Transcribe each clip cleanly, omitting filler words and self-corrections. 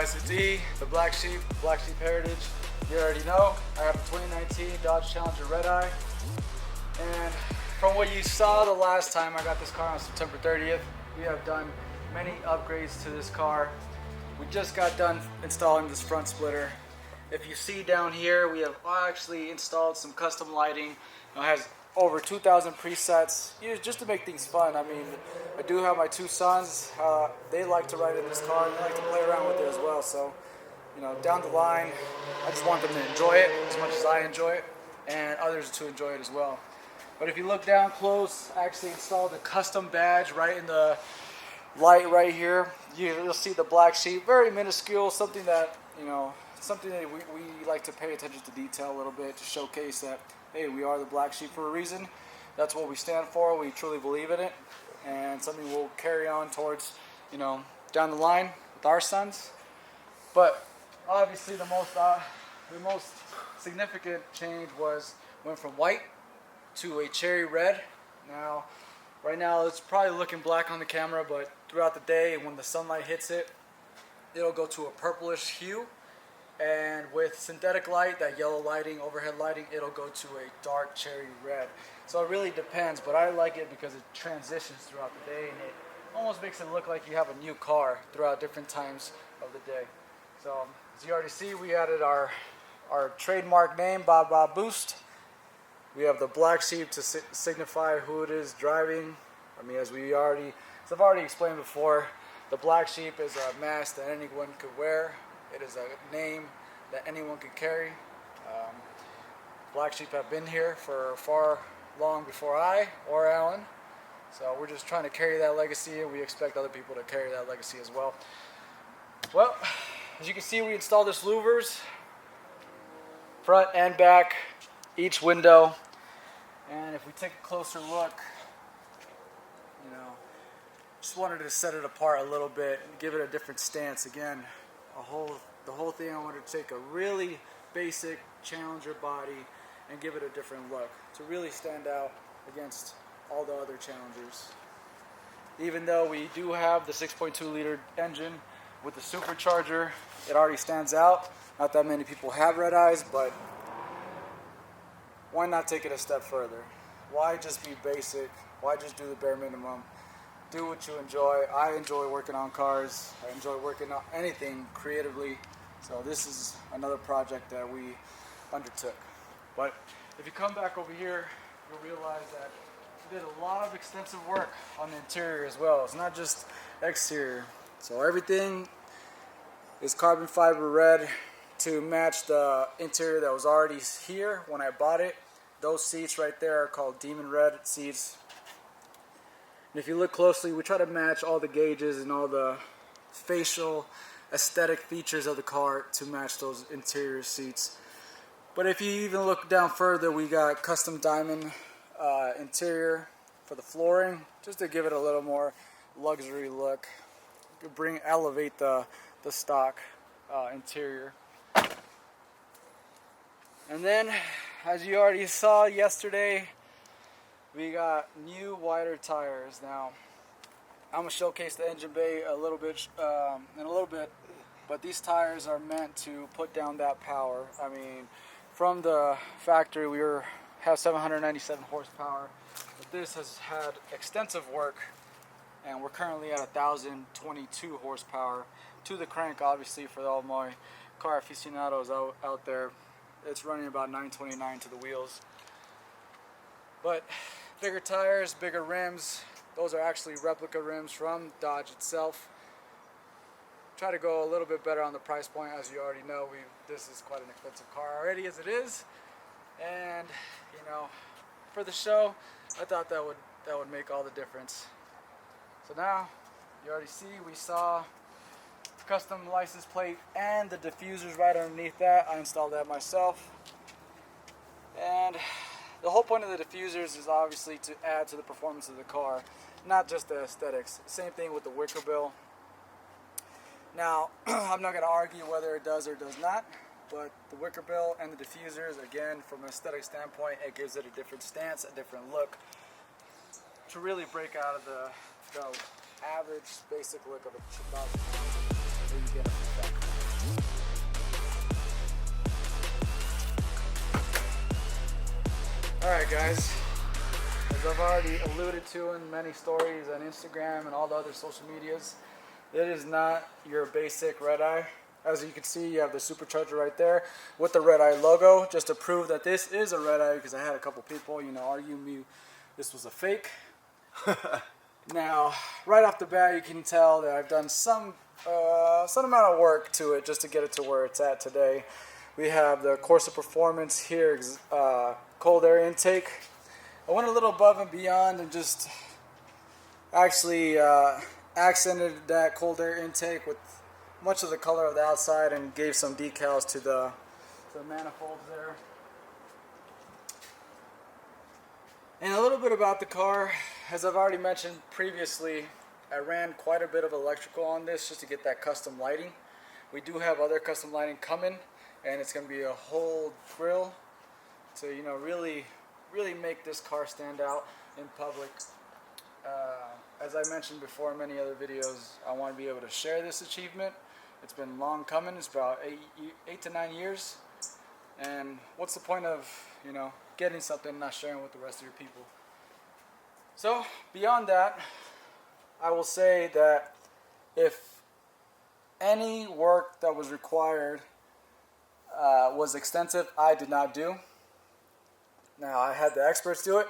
guys? It's E, the Black Sheep Heritage. You already know, I have a 2019 Dodge Challenger Redeye. And from what you saw the last time I got this car on September 30th, we have done many upgrades to this car. We just got done installing this front splitter. If you see down here, we have actually installed some custom lighting. It has over 2,000 presets, just to make things fun. I mean, I do have my two sons. They like to ride in this car and they like to play around with it as well. So, you know, down the line, I just want them to enjoy it as much as I enjoy it, and others to enjoy it as well. But if you look down close, I actually installed a custom badge right in the light right here. You'll see the Black Sheep, very minuscule, something that, you know, something that we like to pay attention to detail a little bit to showcase that, hey, we are the Black Sheep for a reason. That's what we stand for. We truly believe in it, and something we'll carry on towards, you know, down the line with our sons. But obviously, the most significant change went from white to a cherry red. Now, right now, it's probably looking black on the camera, but throughout the day, when the sunlight hits it, it'll go to a purplish hue. And with synthetic light, that yellow lighting, overhead lighting, it'll go to a dark cherry red. So it really depends, but I like it because it transitions throughout the day, and it almost makes it look like you have a new car throughout different times of the day. So as you already see, we added our trademark name, Bob Bob Boost. We have the Black Sheep to signify who it is driving. I mean, as I've already explained before, the Black Sheep is a mask that anyone could wear. It is a name that anyone could carry. Black Sheep have been here for far long before I or Alan. So we're just trying to carry that legacy, and we expect other people to carry that legacy as well. Well, as you can see, we installed this louvers, front and back, each window. And if we take a closer look, you know, just wanted to set it apart a little bit and give it a different stance. Again, the whole thing, I wanted to take a really basic Challenger body and give it a different look to really stand out against all the other Challengers. Even though we do have the 6.2 liter engine with the supercharger, it already stands out. Not that many people have Redeyes, but why not take it a step further? Why just be basic? Why just do the bare minimum? Do what you enjoy. I enjoy working on cars. I enjoy working on anything creatively. So this is another project that we undertook. But if you come back over here, you'll realize that we did a lot of extensive work on the interior as well. It's not just exterior. So everything is carbon fiber red to match the interior that was already here when I bought it. Those seats right there are called Demon Red seats. And if you look closely, we try to match all the gauges and all the facial aesthetic features of the car to match those interior seats. But if you even look down further, we got custom diamond interior for the flooring, just to give it a little more luxury look. Elevate the stock interior. And then, as you already saw yesterday, we got new wider tires. Now, I'm gonna showcase the engine bay in a little bit, but these tires are meant to put down that power. I mean, from the factory, have 797 horsepower, but this has had extensive work, and we're currently at 1,022 horsepower to the crank. Obviously, for all my car aficionados out there, it's running about 929 to the wheels. But bigger tires, bigger rims. Those are actually replica rims from Dodge itself. Try to go a little bit better on the price point. As you already know, this is quite an expensive car already as it is. And, you know, for the show, I thought that would make all the difference. So now, you already see, we saw custom license plate and the diffusers right underneath that. I installed that myself. And the whole point of the diffusers is obviously to add to the performance of the car, not just the aesthetics. Same thing with the wicker bill. Now, I'm not going to argue whether it does or does not, but the wicker bill and the diffusers, again, from an aesthetic standpoint, it gives it a different stance, a different look, to really break out of the average basic look of a 2000 that you get a Alright guys, as I've already alluded to in many stories on Instagram and all the other social medias, it is not your basic Redeye. As you can see, you have the supercharger right there with the Redeye logo, just to prove that this is a Redeye, because I had a couple people, argue me this was a fake. Now, right off the bat, you can tell that I've done some amount of work to it just to get it to where it's at today. We have the Corsa Performance here, cold air intake. I went a little above and beyond and just actually accented that cold air intake with much of the color of the outside and gave some decals to the manifolds there. And a little bit about the car. As I've already mentioned previously, I ran quite a bit of electrical on this just to get that custom lighting. We do have other custom lighting coming, and it's going to be a whole grill to really make this car stand out in public. As I mentioned before in many other videos, I want to be able to share this achievement. It's been long coming. It's about 8 to 9 years. And what's the point of getting something and not sharing with the rest of your people? So beyond that, I will say that if any work that was required was extensive, I did not do. Now, I had the experts do it.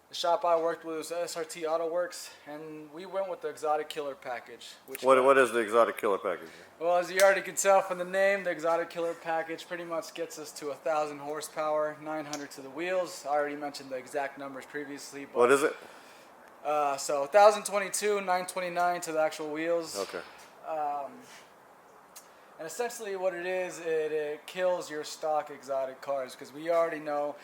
The shop I worked with was SRT Auto Works, and we went with the Exotic Killer package. What is the Exotic Killer package? Well, as you already can tell from the name, the Exotic Killer package pretty much gets us to 1,000 horsepower, 900 to the wheels. I already mentioned the exact numbers previously. But, what is it? So 1,022, 929 to the actual wheels. Okay. And essentially what it is, it kills your stock exotic cars, because we already know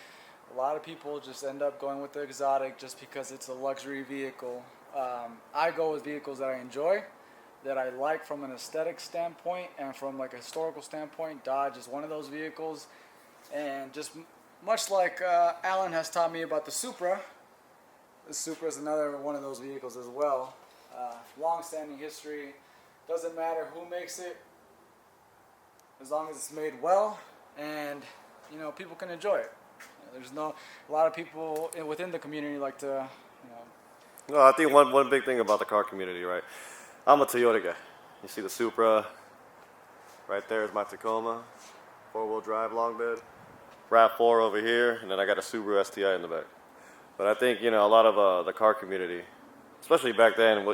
a lot of people just end up going with the exotic just because it's a luxury vehicle. I go with vehicles that I enjoy, that I like from an aesthetic standpoint, and from like a historical standpoint. Dodge is one of those vehicles. And just much like Alan has taught me about the Supra is another one of those vehicles as well. Long-standing history. Doesn't matter who makes it, as long as it's made well and people can enjoy it. There's a lot of people within the community like to, No, I think one big thing about the car community, right? I'm a Toyota guy. You see the Supra, right there is my Tacoma, 4-wheel drive long bed, RAV4 over here, and then I got a Subaru STI in the back. But I think, a lot of the car community, especially back then,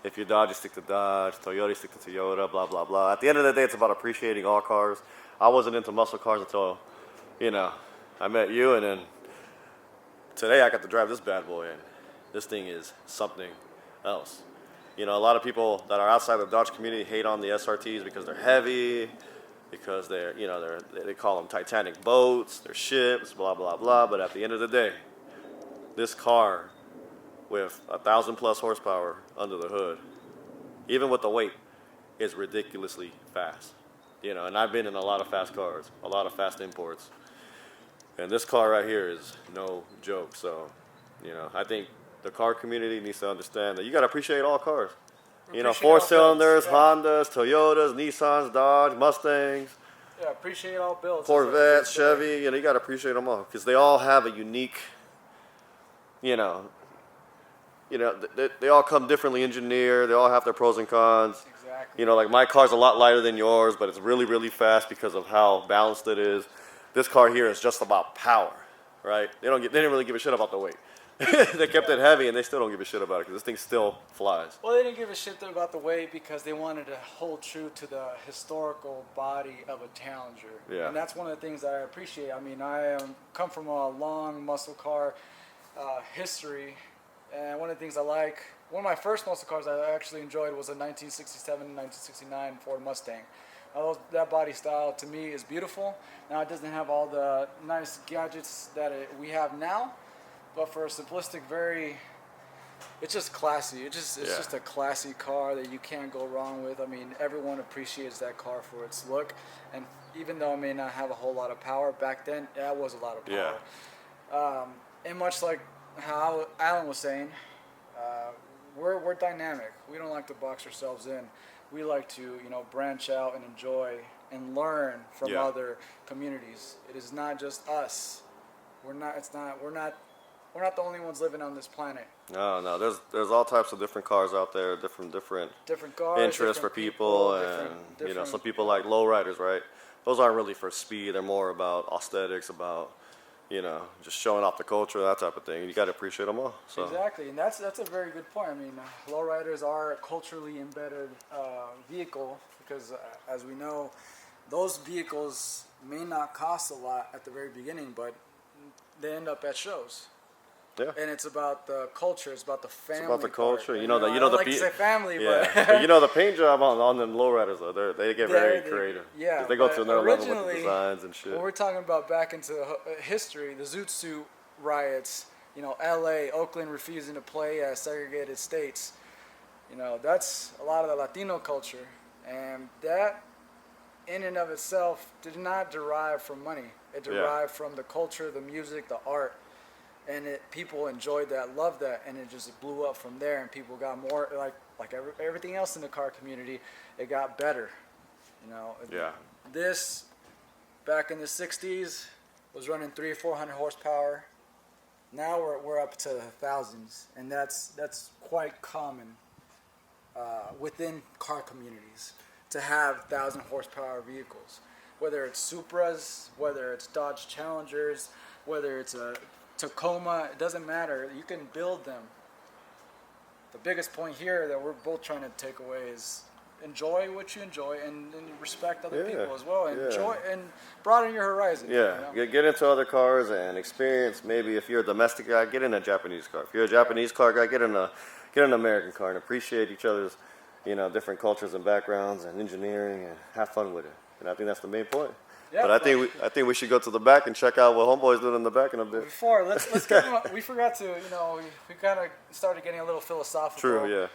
if you're Dodge, you stick to Dodge, Toyota, you stick to Toyota, blah, blah, blah. At the end of the day, it's about appreciating all cars. I wasn't into muscle cars until, I met you, and then today I got to drive this bad boy, and this thing is something else. A lot of people that are outside the Dodge community hate on the SRTs because they're heavy, because they're, they call them Titanic boats, they're ships, blah, blah, blah. But at the end of the day, this car with 1,000+ horsepower under the hood, even with the weight, is ridiculously fast. And I've been in a lot of fast cars, a lot of fast imports. And this car right here is no joke. So, I think the car community needs to understand that you got to appreciate all cars. 4-cylinders, yeah. Hondas, Toyotas, Nissans, Dodge, Mustangs. Yeah, appreciate all builds. Corvette, Chevy, you got to appreciate them all because they all have a unique, they all come differently engineered. They all have their pros and cons. Exactly. Like my car's a lot lighter than yours, but it's really, really fast because of how balanced it is. This car here is just about power, right? They didn't really give a shit about the weight. They kept it heavy, and they still don't give a shit about it because this thing still flies. Well, they didn't give a shit about the weight because they wanted to hold true to the historical body of a Challenger. Yeah. And that's one of the things that I appreciate. I mean, I come from a long muscle car history, and one of the things I like, one of my first muscle cars I actually enjoyed was a 1967 and 1969 Ford Mustang. That body style to me is beautiful. Now it doesn't have all the nice gadgets that we have now, but for a simplistic, it's just classy. It's just a classy car that you can't go wrong with. I mean, everyone appreciates that car for its look, and even though it may not have a whole lot of power, back then that was a lot of power. Yeah. And much like how Alan was saying, we're dynamic. We don't like to box ourselves in. We like to, branch out and enjoy and learn from other communities. It is not just us. We're not. It's not. We're not. We're not the only ones living on this planet. No. There's all types of different cars out there, different Different cars, interests for different people, and different, some people like lowriders, right? Those aren't really for speed. They're more about aesthetics, about just showing off the culture, that type of thing. You got to appreciate them all. So. Exactly, and that's a very good point. I mean, lowriders are a culturally embedded vehicle because, as we know, those vehicles may not cost a lot at the very beginning, but they end up at shows. Yeah. And it's about the culture. It's about the family. It's about the culture. Part. I don't like to say family, yeah. but but the paint job on them lowriders though, they get very creative. Yeah, they go to another level with the designs and shit. When we're talking about back into history, the Zoot Suit riots. L.A., Oakland refusing to play as segregated states. That's a lot of the Latino culture, and that, in and of itself, did not derive from money. It derived from the culture, the music, the art. And people enjoyed that, loved that, and it just blew up from there. And people got more like everything else in the car community. It got better, Yeah. This back in the '60s was running 300 or 400 horsepower. Now we're up to thousands, and that's quite common within car communities to have 1,000 horsepower vehicles. Whether it's Supras, whether it's Dodge Challengers, whether it's a Tacoma, it doesn't matter. You can build them. The biggest point here that we're both trying to take away is enjoy what you enjoy and respect other people as well. Enjoy and broaden your horizon. Yeah, get into other cars and experience. Maybe if you're a domestic guy, get in a Japanese car. If you're a Japanese car guy, get in an American car and appreciate each other's different cultures and backgrounds and engineering and have fun with it. And I think that's the main point. Yeah, but I think we should go to the back and check out what Homeboy's doing in the back in a bit. Before let's get we forgot to we kind of started getting a little philosophical. True, yeah.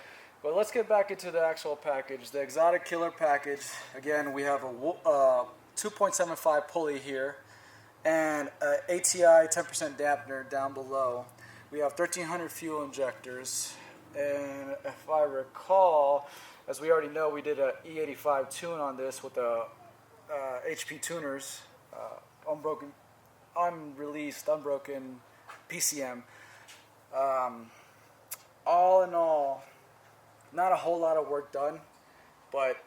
But let's get back into the actual package, the Exotic Killer package. Again, we have a 2.75 pulley here, and a ATI 10% dampener down below. We have 1,300 fuel injectors, and if I recall, as we already know, we did a E85 tune on this with a HP tuners, unbroken PCM. All in all, not a whole lot of work done, but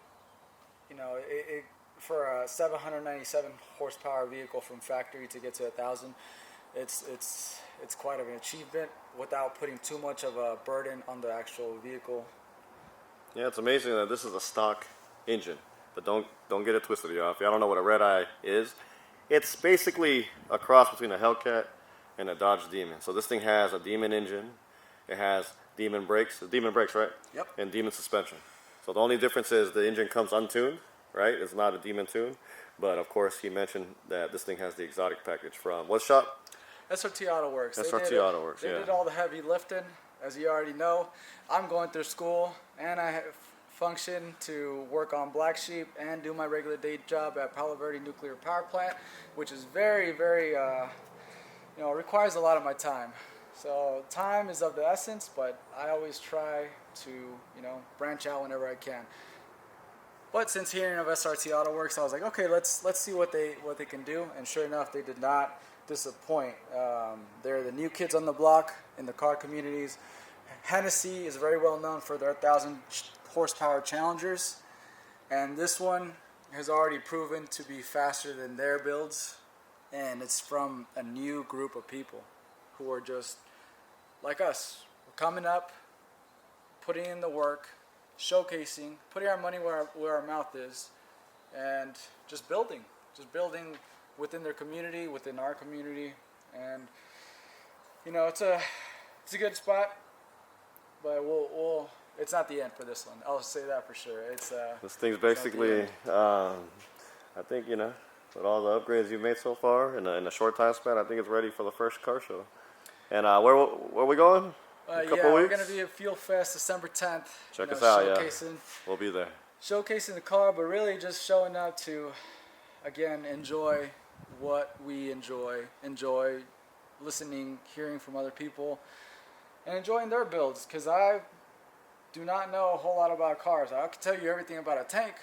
for a 797 horsepower vehicle from factory to get to 1,000, it's quite of an achievement without putting too much of a burden on the actual vehicle. Yeah, it's amazing that this is a stock engine. But don't get it twisted, y'all. If y'all don't know what a Redeye is, it's basically a cross between a Hellcat and a Dodge Demon. So this thing has a Demon engine. It has Demon brakes. Demon brakes, right? Yep. And Demon suspension. So the only difference is the engine comes untuned, right? It's not a Demon tune. But of course, he mentioned that this thing has the exotic package from what shop? SRT Auto Works. SRT Auto Works, They did all the heavy lifting, as you already know. I'm going through school, and I have function to work on Black Sheep and do my regular day job at Palo Verde Nuclear Power Plant, which is very, very, requires a lot of my time. So time is of the essence, but I always try to, branch out whenever I can. But since hearing of SRT Auto Works, I was like, okay, let's see what they can do. And sure enough, they did not disappoint. They're the new kids on the block in the car communities. Hennessy is very well known for their 1,000 horsepower Challengers, and this one has already proven to be faster than their builds, and it's from a new group of people who are just like us. We're coming up, putting in the work, showcasing, putting our money where our mouth is, and just building within their community, within our community, and it's a good spot, but we'll it's not the end for this one. I'll say that for sure. This thing's basically, I think, with all the upgrades you've made so far in a short time span, I think it's ready for the first car show. And where are we going? We're going to be at Fuel Fest December 10th. Check us out, we'll be there. Showcasing the car, but really just showing up to, again, enjoy what we enjoy listening, hearing from other people, and enjoying their builds, because I do not know a whole lot about cars. I can tell you everything about a tank,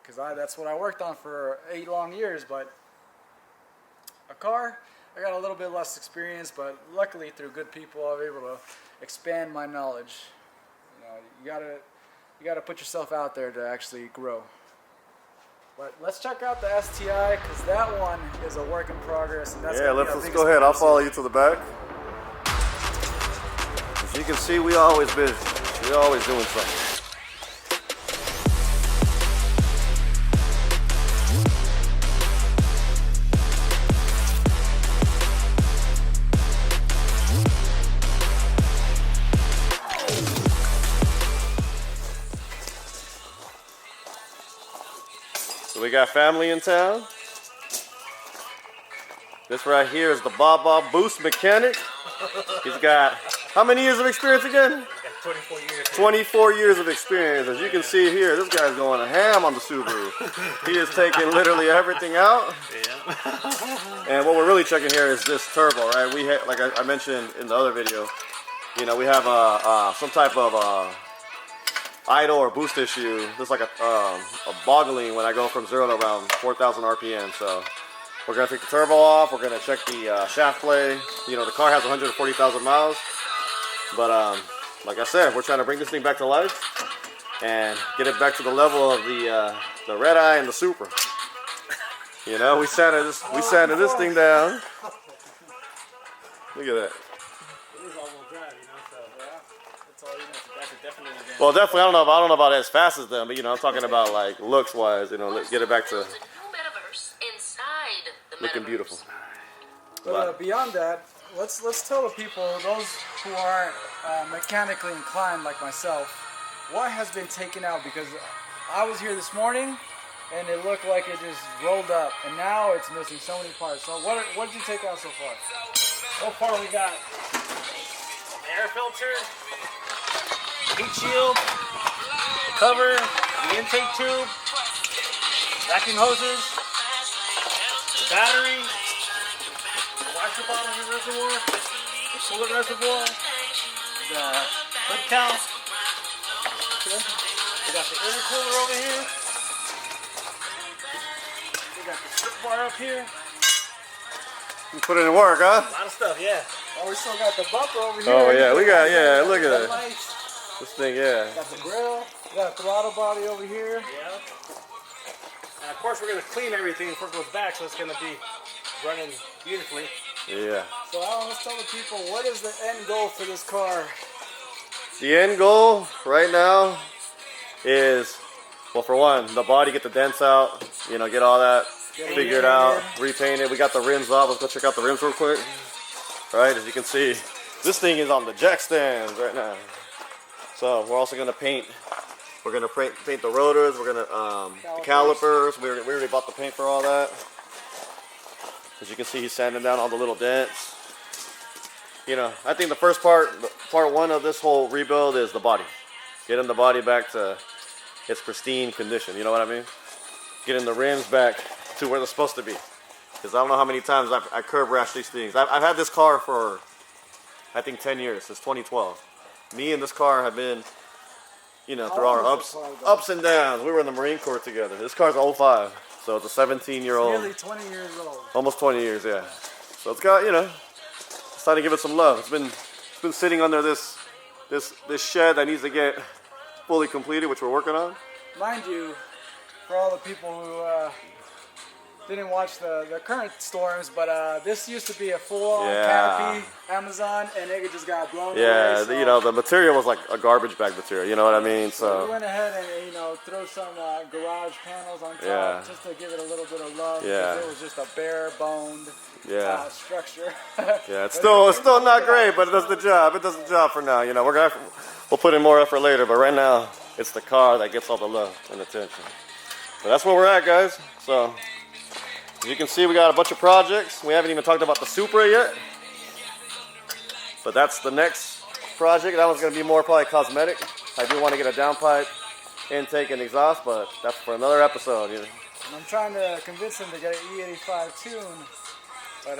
because that's what I worked on for 8 long years, but a car, I got a little bit less experience, but luckily through good people, I was able to expand my knowledge. You gotta put yourself out there to actually grow. But let's check out the STI, because that one is a work in progress, and that's let's go ahead. I'll follow you to the back. As you can see, we always busy. We always doing something. So we got family in town. This right here is the Baba Boost mechanic. He's got how many years of experience again? 24 years. 24 years of experience. As you can see here, this guy's going ham on the Subaru. He is taking literally everything out. Yeah. And what we're really checking here is this turbo, right? We had, like I mentioned in the other video, we have some type of idle or boost issue. There's like a boggling when I go from 0 to around 4,000 RPM. So we're gonna take the turbo off. We're gonna check the shaft play. The car has 140,000 miles, but like I said, we're trying to bring this thing back to life and get it back to the level of the Redeye and the Supra. We sanded this thing down. Look at that. It is all-wheel drive, so that's all you know. That's a definitely advantage. Well, definitely, I don't know about as fast as them, but I'm talking about like looks wise. Let's get it back to looking beautiful. But beyond that, let's tell the people, those who aren't mechanically inclined like myself, what has been taken out, because I was here this morning and it looked like it just rolled up, and now it's missing so many parts. So what did you take out so far? So far we got the air filter, heat shield, cover, the intake tube, vacuum hoses, the battery, the washer bottom reservoir, the coolant reservoir, the hood count. We got the intercooler over here. We got the strip bar up here. You put it in work, huh? A lot of stuff, yeah. Oh, we still got the bumper over here. Oh yeah, we got look at the it. lights, This thing, yeah. got the grill, got a throttle body over here. Yeah. And of course we're gonna clean everything before it goes back, so it's gonna be running beautifully. Yeah. So let's tell the people, what is the end goal for this car? The end goal right now is, well, for one, the body, get the dents out, get all that figured out, repaint it. We got the rims off. Let's go check out the rims real quick. Right, as you can see, this thing is on the jack stands right now. So we're also gonna paint. We're gonna paint the rotors. We're gonna the calipers. We already bought the paint for all that. As you can see, he's sanding down all the little dents. I think the first part one of this whole rebuild is the body. Getting the body back to its pristine condition. You know what I mean? Getting the rims back to where they're supposed to be. Because I don't know how many times I curb rash these things. I've had this car for, I think, 10 years, since 2012. Me and this car have been, through our ups and downs. We were in the Marine Corps together. This car's an 05, so it's a 17-year-old. Nearly 20 years old. Almost 20 years, yeah. So it's got, it's time to give it some love. It's been sitting under this shed that needs to get fully completed, which we're working on. Mind you, for all the people who didn't watch the current storms, but this used to be a full-on canopy Amazon, and it just got blown away. Yeah, So the material was like a garbage bag material. You know what I mean? we went ahead and throw some garage panels on top just to give it a little bit of love. Yeah. Because it was just a bare-boned structure. Yeah, it's still not great, but it does the job. It does the job for now. We'll put in more effort later, but right now it's the car that gets all the love and attention. But that's where we're at, guys. So as you can see, we got a bunch of projects. We haven't even talked about the Supra yet, but that's the next project. That one's going to be more probably cosmetic. I do want to get a downpipe, intake, and exhaust, but that's for another episode. And I'm trying to convince him to get an E85 tune, but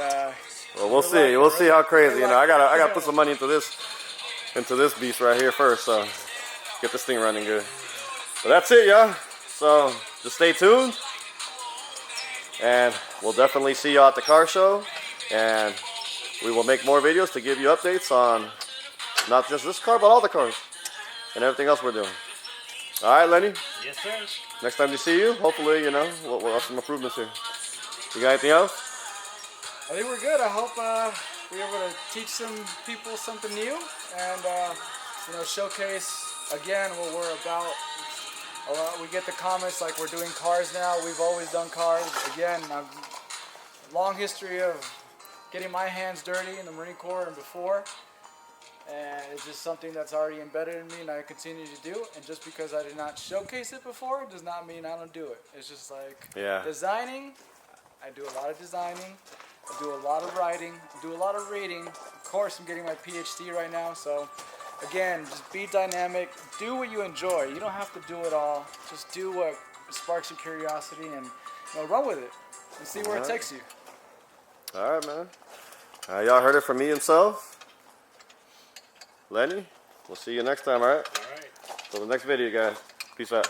well, we'll see. We'll see how crazy. I gotta put some money into this beast right here first. So get this thing running good. But that's it, y'all. So just stay tuned. And we'll definitely see you at the car show. And we will make more videos to give you updates on not just this car, but all the cars and everything else we're doing. All right, Lenny. Yes, sir. Next time we see you, hopefully, you know, we'll have some improvements here. You got anything else? I think we're good. I hope we're able to teach some people something new and, you know, showcase again what we're about. We get the comments like we're doing cars now. We've always done cars. Again, long history of getting my hands dirty in the Marine Corps and before. And it's just something that's already embedded in me and I continue to do. And just because I did not showcase it before does not mean I don't do it. It's just like designing. I do a lot of designing. I do a lot of writing. I do a lot of reading. Of course, I'm getting my PhD right now. So, again, just be dynamic. Do what you enjoy. You don't have to do it all. Just do what sparks your curiosity and, you know, run with it and see where it takes you. All right, man. Y'all heard it from me himself. Lenny, we'll see you next time, all right? All right. Till the next video, guys. Peace out.